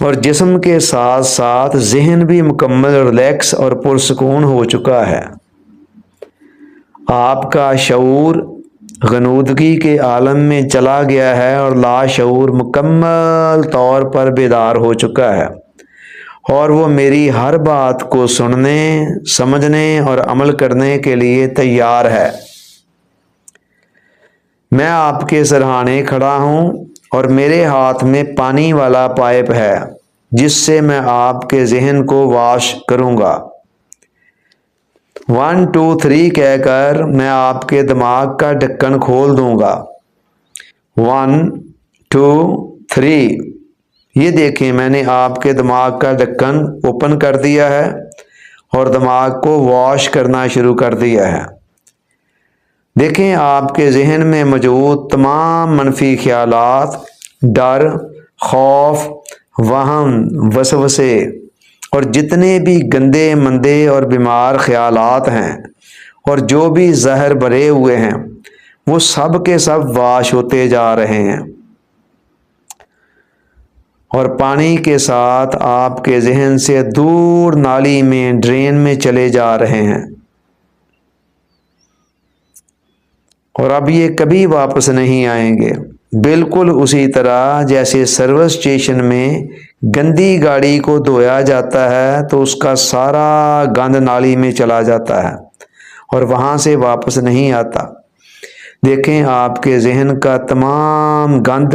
اور جسم کے ساتھ ساتھ ذہن بھی مکمل ریلیکس اور پرسکون ہو چکا ہے۔ آپ کا شعور غنودگی کے عالم میں چلا گیا ہے اور لاشعور مکمل طور پر بیدار ہو چکا ہے، اور وہ میری ہر بات کو سننے، سمجھنے اور عمل کرنے کے لیے تیار ہے۔ میں آپ کے سرہانے کھڑا ہوں اور میرے ہاتھ میں پانی والا پائپ ہے جس سے میں آپ کے ذہن کو واش کروں گا۔ 1 2 3 کہہ کر میں آپ کے دماغ کا ڈھکن کھول دوں گا۔ 1 2 3۔ یہ دیکھیں، میں نے آپ کے دماغ کا ڈھکن اوپن کر دیا ہے اور دماغ کو واش کرنا شروع کر دیا ہے۔ دیکھیں، آپ کے ذہن میں موجود تمام منفی خیالات، ڈر، خوف، وہم، وسوسے اور جتنے بھی گندے مندے اور بیمار خیالات ہیں اور جو بھی زہر بھرے ہوئے ہیں وہ سب کے سب واش ہوتے جا رہے ہیں اور پانی کے ساتھ آپ کے ذہن سے دور نالی میں، ڈرین میں چلے جا رہے ہیں، اور اب یہ کبھی واپس نہیں آئیں گے۔ بالکل اسی طرح جیسے سروس اسٹیشن میں گندی گاڑی کو دھویا جاتا ہے تو اس کا سارا گند نالی میں چلا جاتا ہے اور وہاں سے واپس نہیں آتا۔ دیکھیں، آپ کے ذہن کا تمام گند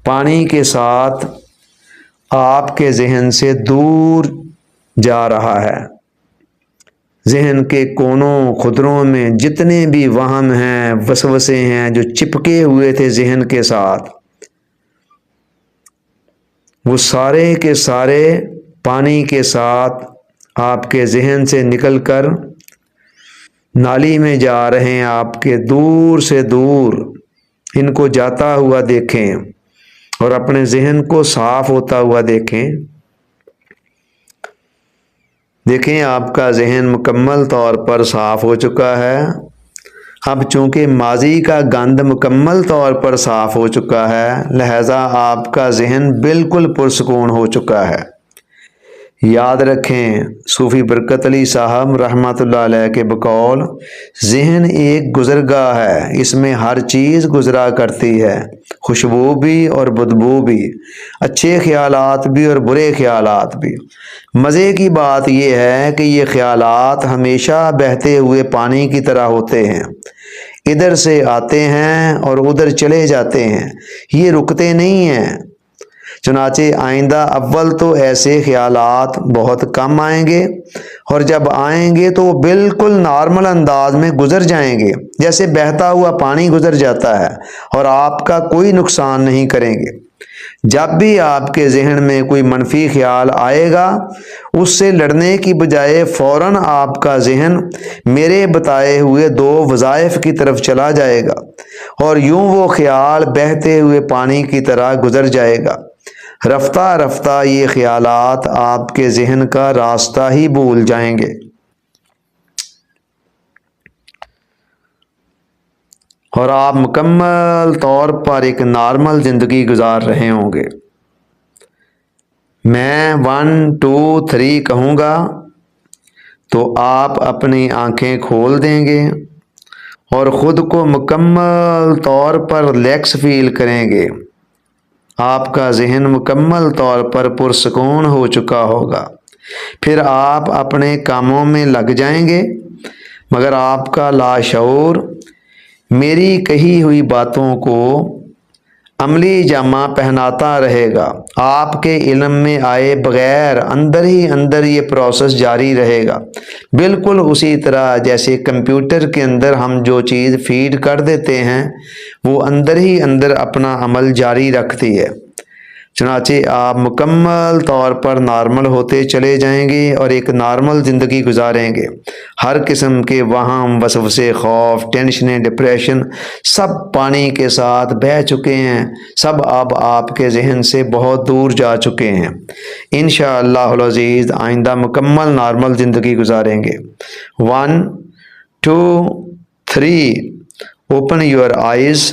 پانی کے ساتھ آپ کے ذہن سے دور جا رہا ہے۔ ذہن کے کونوں خدروں میں جتنے بھی وہم ہیں، وسوسے ہیں جو چپکے ہوئے تھے ذہن کے ساتھ، وہ سارے کے سارے پانی کے ساتھ آپ کے ذہن سے نکل کر نالی میں جا رہے ہیں۔ آپ کے دور سے دور ان کو جاتا ہوا دیکھیں اور اپنے ذہن کو صاف ہوتا ہوا دیکھیں۔ دیکھیں، آپ کا ذہن مکمل طور پر صاف ہو چکا ہے۔ اب چونکہ ماضی کا گند مکمل طور پر صاف ہو چکا ہے، لہذا آپ کا ذہن بالکل پرسکون ہو چکا ہے۔ یاد رکھیں، صوفی برکت علی صاحب رحمۃ اللہ علیہ کے بقول، ذہن ایک گزرگاہ ہے، اس میں ہر چیز گزرا کرتی ہے، خوشبو بھی اور بدبو بھی، اچھے خیالات بھی اور برے خیالات بھی۔ مزے کی بات یہ ہے کہ یہ خیالات ہمیشہ بہتے ہوئے پانی کی طرح ہوتے ہیں، ادھر سے آتے ہیں اور ادھر چلے جاتے ہیں، یہ رکتے نہیں ہیں۔ چنانچہ آئندہ اول تو ایسے خیالات بہت کم آئیں گے، اور جب آئیں گے تو وہ بالکل نارمل انداز میں گزر جائیں گے، جیسے بہتا ہوا پانی گزر جاتا ہے، اور آپ کا کوئی نقصان نہیں کریں گے۔ جب بھی آپ کے ذہن میں کوئی منفی خیال آئے گا، اس سے لڑنے کی بجائے فوراً آپ کا ذہن میرے بتائے ہوئے 2 وظائف کی طرف چلا جائے گا، اور یوں وہ خیال بہتے ہوئے پانی کی طرح گزر جائے گا۔ رفتہ رفتہ یہ خیالات آپ کے ذہن کا راستہ ہی بھول جائیں گے، اور آپ مکمل طور پر ایک نارمل زندگی گزار رہے ہوں گے۔ میں 1 2 3 کہوں گا تو آپ اپنی آنکھیں کھول دیں گے اور خود کو مکمل طور پر ریلیکس فیل کریں گے۔ آپ کا ذہن مکمل طور پر پرسکون ہو چکا ہوگا۔ پھر آپ اپنے کاموں میں لگ جائیں گے، مگر آپ کا لاشعور میری کہی ہوئی باتوں کو عملی جامہ پہناتا رہے گا۔ آپ کے علم میں آئے بغیر اندر ہی اندر یہ پروسیس جاری رہے گا، بالکل اسی طرح جیسے کمپیوٹر کے اندر ہم جو چیز فیڈ کر دیتے ہیں وہ اندر ہی اندر اپنا عمل جاری رکھتی ہے۔ چنانچہ آپ مکمل طور پر نارمل ہوتے چلے جائیں گے اور ایک نارمل زندگی گزاریں گے۔ ہر قسم کے وہم، وسوسے، خوف، ٹینشنیں، ڈپریشن سب پانی کے ساتھ بہہ چکے ہیں، سب اب آپ کے ذہن سے بہت دور جا چکے ہیں۔ انشاءاللہ العزیز آئندہ مکمل نارمل زندگی گزاریں گے۔ 1 2 3 اوپن یور آئیز۔